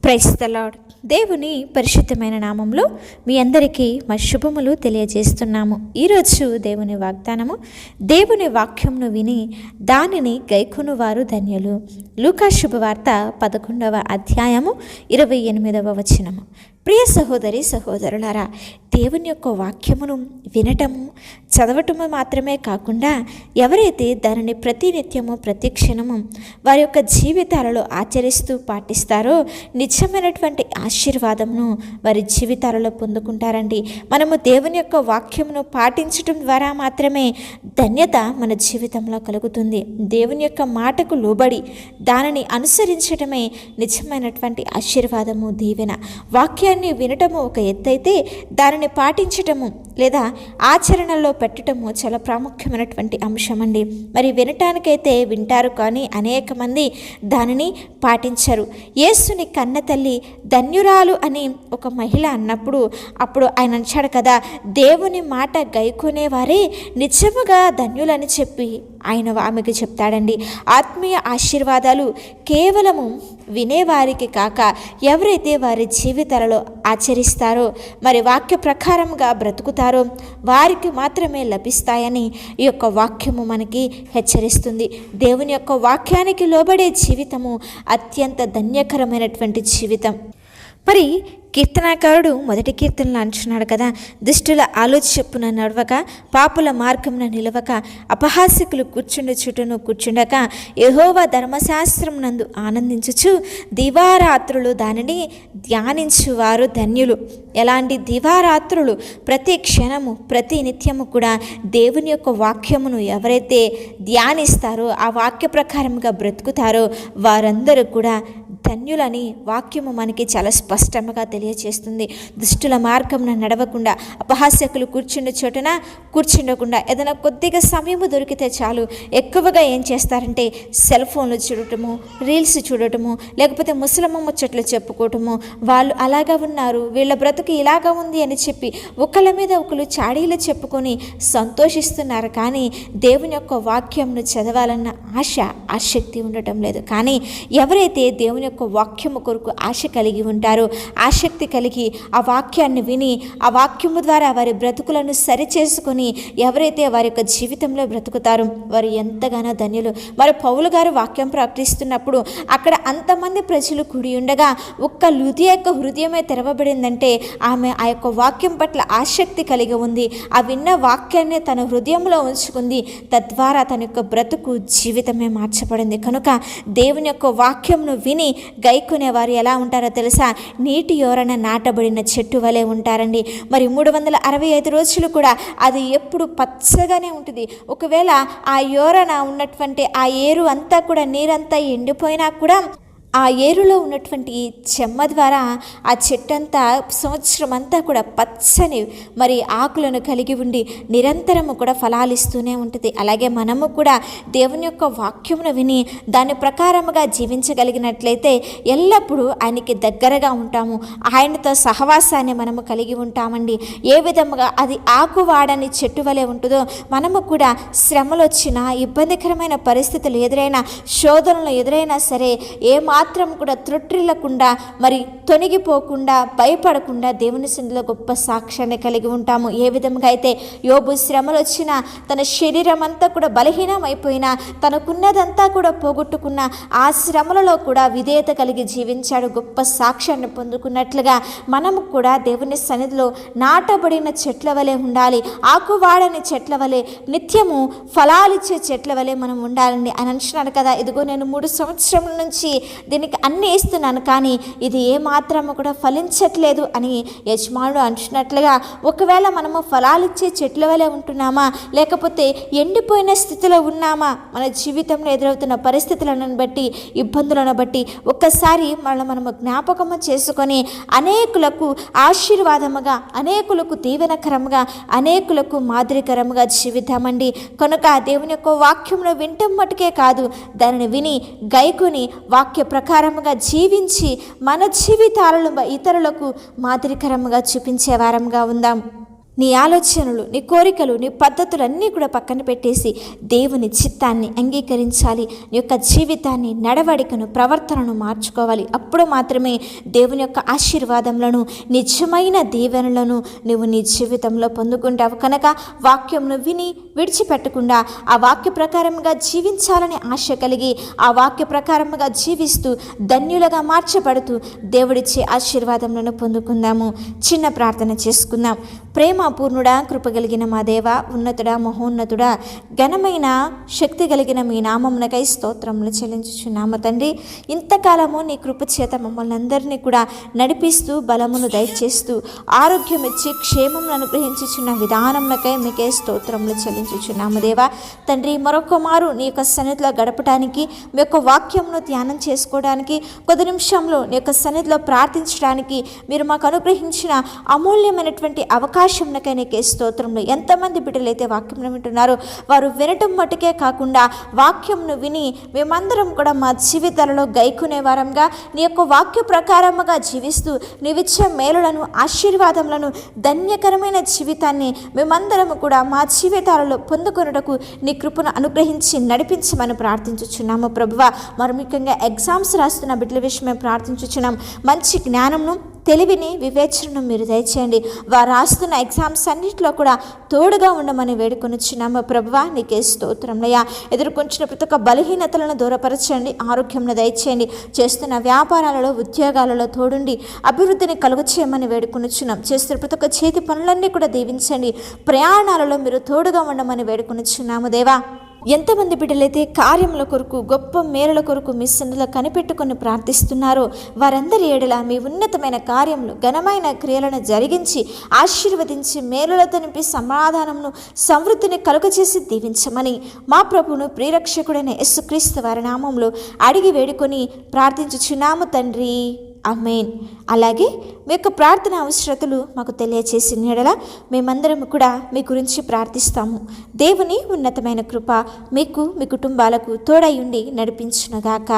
Praise the lord. దేవుని పరిశుద్ధమైన నామంలో మీ అందరికీ మా శుభములు తెలియజేస్తున్నాము. ఈరోజు దేవుని వాగ్దానము, దేవుని వాక్యంను విని దానిని గైకొను వారు ధన్యులు. లూకా శుభవార్త 11వ అధ్యాయము 28వ వచనము. ప్రియ సహోదరి సహోదరులారా, దేవుని యొక్క వాక్యమును వినటము చదవటము మాత్రమే కాకుండా ఎవరైతే దానిని ప్రతినిత్యము ప్రతి క్షణము వారి యొక్క జీవితాలలో ఆచరిస్తూ పాటిస్తారో నిజమైనటువంటి ఆశీర్వాదమును వారి జీవితాలలో పొందుకుంటారండి. మనము దేవుని యొక్క వాక్యమును పాటించటం ద్వారా మాత్రమే ధన్యత మన జీవితంలో కలుగుతుంది. దేవుని యొక్క మాటకు లోబడి దానిని అనుసరించడమే నిజమైనటువంటి ఆశీర్వాదము, దీవెన. వాక్యాన్ని వినటము ఒక ఎత్తైతే దానిని పాటించటము లేదా ఆచరణలో పెట్టడము చాలా ప్రాముఖ్యమైనటువంటి అంశం అండి. మరి వినటానికైతే వింటారు, కానీ అనేక మంది దానిని పాటించరు. యేసుని కన్న తల్లి ధన్యురాలు అని ఒక మహిళ అన్నప్పుడు అప్పుడు ఆయన అంటాడు కదా, దేవుని మాట గైకొనేవారే నిజముగా ధన్యులని చెప్పి ఆయన ఆమెకు చెప్తాడండి. ఆత్మీయ ఆశీర్వాదాలు కేవలము వినేవారికి కాక ఎవరైతే వారి జీవితాలలో ఆచరిస్తారో, మరి వాక్య ప్రకారంగా బ్రతుకుతారో వారికి మాత్రమే లభిస్తాయని ఈ యొక్క వాక్యము మనకి హెచ్చరిస్తుంది. దేవుని యొక్క వాక్యానికి లోబడే జీవితము అత్యంత ధన్యకరమైనటువంటి జీవితం. మరి కీర్తనాకారుడు మొదటి కీర్తనలో అంటున్నాడు కదా, దుష్టుల ఆలోచన నడవక, పాపుల మార్గమున నిలవక, అపహాస్యకులు కూర్చుండి చుట్టూను కూర్చుండక, యెహోవా ధర్మశాస్త్రం నందు ఆనందించుచు దివారాత్రులు దానిని ధ్యానించువారు ధన్యులు. ఎలాంటి దివారాత్రులు? ప్రతి క్షణము ప్రతి నిత్యము కూడా దేవుని యొక్క వాక్యమును ఎవరైతే ధ్యానిస్తారో, ఆ వాక్య ప్రకారంగా బ్రతుకుతారో వారందరూ కూడా ధన్యులని వాక్యము మనకి చాలా స్పష్టంగా తెలియజేస్తుంది. దుష్టుల మార్గంన నడవకుండా, అపహాస్యకులు కూర్చుండే చోటన కూర్చుండకుండా, ఏదైనా కొద్దిగా సమయము దొరికితే చాలు ఎక్కువగా ఏం చేస్తారంటే సెల్ ఫోన్లు చూడటము, రీల్స్ చూడటము, లేకపోతే ముసలమ్మ ముచ్చట్లు చెప్పుకోవటము. వాళ్ళు అలాగా ఉన్నారు, వీళ్ళ బ్రతుకు ఇలాగా ఉంది అని చెప్పి ఒకళ్ళ మీద ఒకరు చాడీలు చెప్పుకొని సంతోషిస్తున్నారు. కానీ దేవుని యొక్క వాక్యంను చదవాలన్న ఆసక్తి ఉండటం లేదు. కానీ ఎవరైతే దేవుని యొక్క వాక్యము కొరకు ఆశ కలిగి ఉంటారో, ఆసక్తి కలిగి ఆ వాక్యాన్ని విని ఆ వాక్యము ద్వారా వారి బ్రతుకులను సరిచేసుకొని ఎవరైతే వారి యొక్క జీవితంలో బ్రతుకుతారో వారు ఎంతగానో ధన్యులు. మరి పౌలు గారు వాక్యం ప్రకటిస్తున్నప్పుడు అక్కడ అంతమంది ప్రజలు కూడి ఉండగా ఒక్క లుదియ యొక్క హృదయమే తెరవబడిందంటే ఆమె ఆ యొక్క వాక్యం పట్ల ఆసక్తి కలిగి ఉంది. ఆ విన్న వాక్యాన్ని తన హృదయంలో ఉంచుకుంది. తద్వారా తన యొక్క బ్రతుకు జీవితమే మార్చబడింది. కనుక దేవుని యొక్క వాక్యంను విని గైకొనే వారు ఎలా ఉంటారో తెలుసా? నీటి యోరన నాటబడిన చెట్టు వలె ఉంటారండి. మరి 365 రోజులు కూడా అది ఎప్పుడు పచ్చగానే ఉంటుంది. ఒకవేళ ఆ యోరన ఉన్నటువంటి ఆ ఏరు అంతా కూడా నీరంతా ఎండిపోయినా కూడా ఆ ఏరులో ఉన్నటువంటి చెమ్మ ద్వారా ఆ చెట్టంతా సంవత్సరం అంతా కూడా పచ్చని మరి ఆకులను కలిగి ఉండి నిరంతరము కూడా ఫలాలిస్తూనే ఉంటుంది. అలాగే మనము కూడా దేవుని యొక్క వాక్యమును విని దాని ప్రకారముగా జీవించగలిగినట్లయితే ఎల్లప్పుడూ ఆయనకి దగ్గరగా ఉంటాము. ఆయనతో సహవాసాన్ని మనము కలిగి ఉంటామండి. ఏ విధముగా అది ఆకు వాడని చెట్టు వలె ఉంటుందో మనము కూడా శ్రమలు వచ్చినా, ఇబ్బందికరమైన పరిస్థితులు ఎదురైనా, శోధనలు ఎదురైనా సరే మాత్రం కూడా త్రొట్టిల్లకుండా, మరి తొలగిపోకుండా, భయపడకుండా దేవుని సన్నిధిలో గొప్ప సాక్ష్యాన్ని కలిగి ఉంటాము. ఏ విధంగా అయితే యోబు శ్రమలు వచ్చినా, తన శరీరం అంతా కూడా బలహీనం అయిపోయినా, తనకున్నదంతా కూడా పోగొట్టుకున్న ఆ శ్రమలలో కూడా విధేయత కలిగి జీవించాడు, గొప్ప సాక్ష్యాన్ని పొందుకున్నట్లుగా మనము కూడా దేవుని సన్నిధిలో నాటబడిన చెట్ల వలె ఉండాలి. ఆకువాడని చెట్ల వలె, నిత్యము ఫలాలిచ్చే చెట్ల వలె మనం ఉండాలండి అని అంటున్నాడు కదా. ఇదిగో నేను 3 సంవత్సరాల నుంచి దీనికి అన్నీ ఇస్తున్నాను, కానీ ఇది ఏమాత్రము కూడా ఫలించట్లేదు అని యజమానుడు అంటున్నట్లుగా ఒకవేళ మనము ఫలాలిచ్చే చెట్ల వలె ఉంటున్నామా, లేకపోతే ఎండిపోయిన స్థితిలో ఉన్నామా? మన జీవితంలో ఎదురవుతున్న పరిస్థితులను బట్టి, ఇబ్బందులను బట్టి ఒక్కసారి మనము జ్ఞాపకము చేసుకొని అనేకులకు ఆశీర్వాదముగా, అనేకులకు దీవెనకరముగా, అనేకులకు మాదిరికరముగా జీవితామండి. కనుక దేవుని యొక్క వాక్యమును వింటం మటుకే కాదు, దానిని విని గైకొని వాక్య ప్రకారముగా జీవించి మన జీవితాలను ఇతరులకు మాదిరికరముగా చూపించే వారంగా ఉందాం. నీ ఆలోచనలు, నీ కోరికలు, నీ పద్ధతులు అన్నీ కూడా పక్కన పెట్టేసి దేవుని చిత్తాన్ని అంగీకరించాలి. నీ యొక్క జీవితాన్ని, నడవడికను, ప్రవర్తనను మార్చుకోవాలి. అప్పుడు మాత్రమే దేవుని యొక్క ఆశీర్వాదములను, నిజమైన దీవెనలను నువ్వు నీ జీవితంలో పొందుకుంటావు. కనుక వాక్యంను విని విడిచిపెట్టకుండా ఆ వాక్య ప్రకారంగా జీవించాలని ఆశ కలిగి ఆ వాక్య ప్రకారంగా జీవిస్తూ ధన్యులుగా మార్చబడుతూ దేవుడిచ్చే ఆశీర్వాదములను పొందుకుందాము. చిన్న ప్రార్థన చేసుకుందాం. ప్రేమపూర్ణుడా, కృపగలిగిన మా దేవ, ఉన్నతుడా, మహోన్నతుడా, ఘనమైన శక్తి కలిగిన మీ నామమునకై స్తోత్రములు చెల్లించుచున్నాము తండ్రి. ఇంతకాలము నీ కృప చేత మమ్మల్ని అందరినీ కూడా నడిపిస్తూ బలమును దయచేస్తూ ఆరోగ్యం ఇచ్చి క్షేమమును అనుగ్రహించుచున్న విధానమునకై మీకే స్తోత్రములు చెల్లించుచున్నాము దేవా. తండ్రి, మరొక మారు నీ యొక్క సన్నిధిలో గడపడానికి, మీ యొక్క వాక్యమును ధ్యానం చేసుకోవడానికి, కొద్ది నిమిషంలో నీ యొక్క సన్నిధిలో ప్రార్థించడానికి మీరు మాకు అనుగ్రహించిన అమూల్యమైనటువంటి అవకాశంకై నీకే స్తోత్రములు. ఎంతమంది బిడ్డలైతే వాక్యం వింటున్నారో వారు వినటం మటుకే కాకుండా వాక్యంను విని మేమందరం కూడా మా జీవితాలలో గైకునే వారంగా నీ యొక్క వాక్య ప్రకారముగా జీవిస్తూ నీవిచ్చే మేలులను, ఆశీర్వాదములను, ధన్యకరమైన జీవితాన్ని మేమందరము కూడా మా జీవితాలలో పొందుకొనుటకు నీ కృపను అనుగ్రహించి నడిపించమని ప్రార్థించుచున్నాము ప్రభువా. మరి ముఖ్యంగా ఎగ్జామ్స్ రాస్తున్న బిడ్డల విషయమే ప్రార్థించుచున్నాం. మంచి జ్ఞానంను, తెలివిని, వివేచనను మీరు దయచేయండి. వారు రాస్తున్న ఎగ్జామ్స్ అన్నింటిలో కూడా తోడుగా ఉండమని వేడుకొనిచున్నాము ప్రభువా. నీకే స్తోత్రములయ్యా. ఎదుర్కొంచిన ప్రతి ఒక్క బలహీనతలను దూరపరచండి, ఆరోగ్యంను దయచేయండి. చేస్తున్న వ్యాపారాలలో, ఉద్యోగాలలో తోడుండి అభివృద్ధిని కలుగ చేయమని వేడుకొనిచున్నాం. చేస్తున్న ప్రతి ఒక్క చేతి పనులన్నీ కూడా దీవించండి. ప్రయాణాలలో మీరు తోడుగా ఉండమని వేడుకొనిచున్నాము దేవా. ఎంతమంది బిడ్డలైతే కార్యముల కొరకు, గొప్ప మేలుల కొరకు మీ సన్నిధిలో కనిపెట్టుకొని ప్రార్థిస్తున్నారో వారందరి ఏడల మీ ఉన్నతమైన కార్యములు, ఘనమైన క్రియలను జరిగించి ఆశీర్వదించి మేలులతో నింపి సమాధానమును, సమృద్ధిని కలుగజేసి దీవించమని మా ప్రభువును ప్రియరక్షకుడైన యేసుక్రీస్తు వారి నామములో అడిగి వేడుకొని ప్రార్థించుచున్నాము తండ్రి. ఆమేన్. అలాగే మీ యొక్క ప్రార్థన అవసరతలు మాకు తెలియచేసిన యెడల మేమందరం కూడా మీ గురించి ప్రార్థిస్తాము. దేవుని ఉన్నతమైన కృప మీకు, మీ కుటుంబాలకు తోడై ఉండి నడిపించునుగాక.